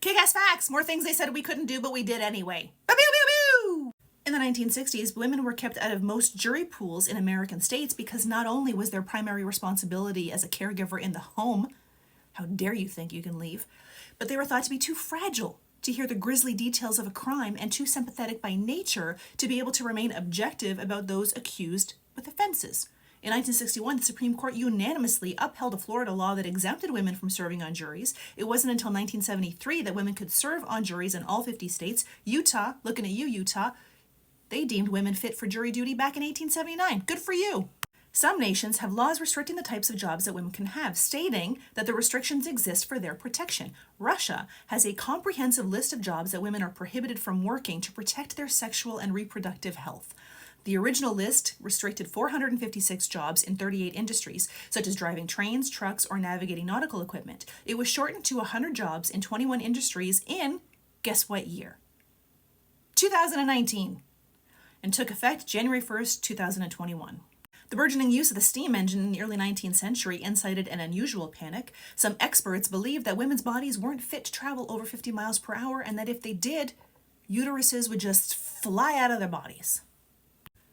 Kick-ass facts! More things they said we couldn't do, but we did anyway. Pew, pew, pew, pew! In the 1960s, women were kept out of most jury pools in American states because not only was their primary responsibility as a caregiver in the home, how dare you think you can leave, but they were thought to be too fragile to hear the grisly details of a crime and too sympathetic by nature to be able to remain objective about those accused with offenses. In 1961, the Supreme Court unanimously upheld a Florida law that exempted women from serving on juries. It wasn't until 1973 that women could serve on juries in all 50 states. Utah, looking at you, Utah, they deemed women fit for jury duty back in 1879. Good for you. Some nations have laws restricting the types of jobs that women can have, stating that the restrictions exist for their protection. Russia has a comprehensive list of jobs that women are prohibited from working to protect their sexual and reproductive health. The original list restricted 456 jobs in 38 industries, such as driving trains, trucks, or navigating nautical equipment. It was shortened to 100 jobs in 21 industries in, guess what year? 2019, and took effect January 1st, 2021. The burgeoning use of the steam engine in the early 19th century incited an unusual panic. Some experts believed that women's bodies weren't fit to travel over 50 miles per hour, and that if they did, uteruses would just fly out of their bodies.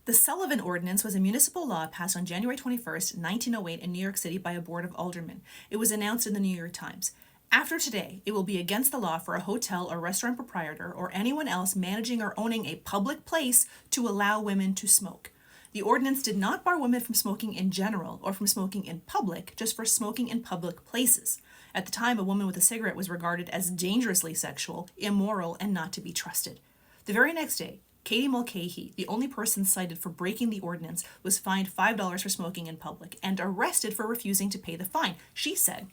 The Sullivan Ordinance was a municipal law passed on January 21st, 1908 in New York City by a board of aldermen. It was announced in the New York Times. After today, it will be against the law for a hotel or restaurant proprietor or anyone else managing or owning a public place to allow women to smoke. The ordinance did not bar women from smoking in general or from smoking in public, just for smoking in public places. At the time, a woman with a cigarette was regarded as dangerously sexual, immoral, and not to be trusted. The very next day, Katie Mulcahy, the only person cited for breaking the ordinance, was fined $5 for smoking in public and arrested for refusing to pay the fine. She said,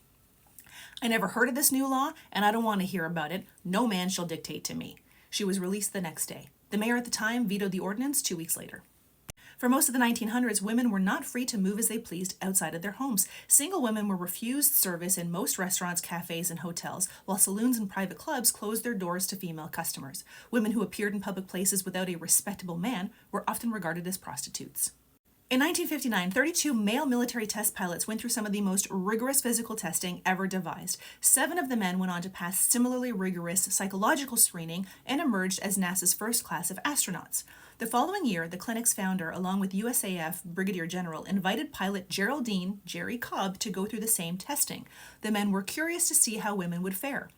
"I never heard of this new law, and I don't want to hear about it. No man shall dictate to me." She was released the next day. The mayor at the time vetoed the ordinance 2 weeks later. For most of the 1900s, women were not free to move as they pleased outside of their homes. Single women were refused service in most restaurants, cafes, and hotels, while saloons and private clubs closed their doors to female customers. Women who appeared in public places without a respectable man were often regarded as prostitutes. In 1959, 32 male military test pilots went through some of the most rigorous physical testing ever devised. 7 of the men went on to pass similarly rigorous psychological screening and emerged as NASA's first class of astronauts. The following year, the clinic's founder, along with USAF Brigadier General, invited pilot Geraldine Jerry Cobb to go through the same testing. The men were curious to see how women would fare.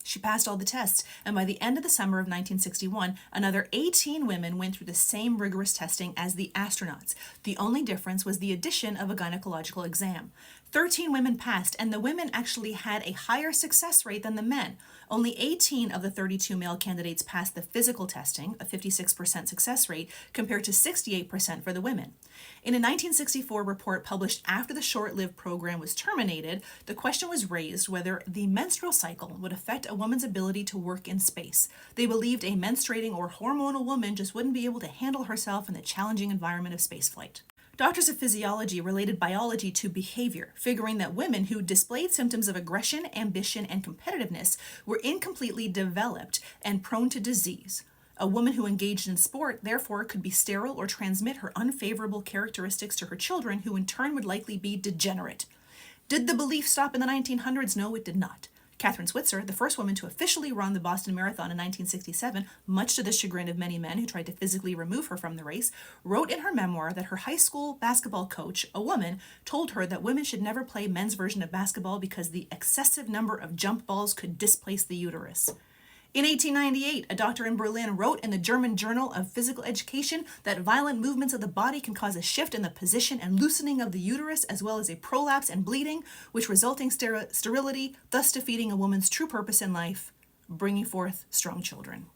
She passed all the tests, and by the end of the summer of 1961, another 18 women went through the same rigorous testing as the astronauts. The only difference was the addition of a gynecological exam. 13 women passed, and the women actually had a higher success rate than the men. Only 18 of the 32 male candidates passed the physical testing, a 56% success rate, compared to 68% for the women. In a 1964 report published after the short-lived program was terminated, the question was raised whether the menstrual cycle would affect a woman's ability to work in space. They believed a menstruating or hormonal woman just wouldn't be able to handle herself in the challenging environment of spaceflight. Doctors of physiology related biology to behavior, figuring that women who displayed symptoms of aggression, ambition, and competitiveness were incompletely developed and prone to disease. A woman who engaged in sport, therefore, could be sterile or transmit her unfavorable characteristics to her children, who in turn would likely be degenerate. Did the belief stop in the 1900s? No, it did not. Kathrine Switzer, the first woman to officially run the Boston Marathon in 1967, much to the chagrin of many men who tried to physically remove her from the race, wrote in her memoir that her high school basketball coach, a woman, told her that women should never play men's version of basketball because the excessive number of jump balls could displace the uterus. In 1898, a doctor in Berlin wrote in the German Journal of Physical Education that violent movements of the body can cause a shift in the position and loosening of the uterus, as well as a prolapse and bleeding, which resulting sterility, thus defeating a woman's true purpose in life, bringing forth strong children.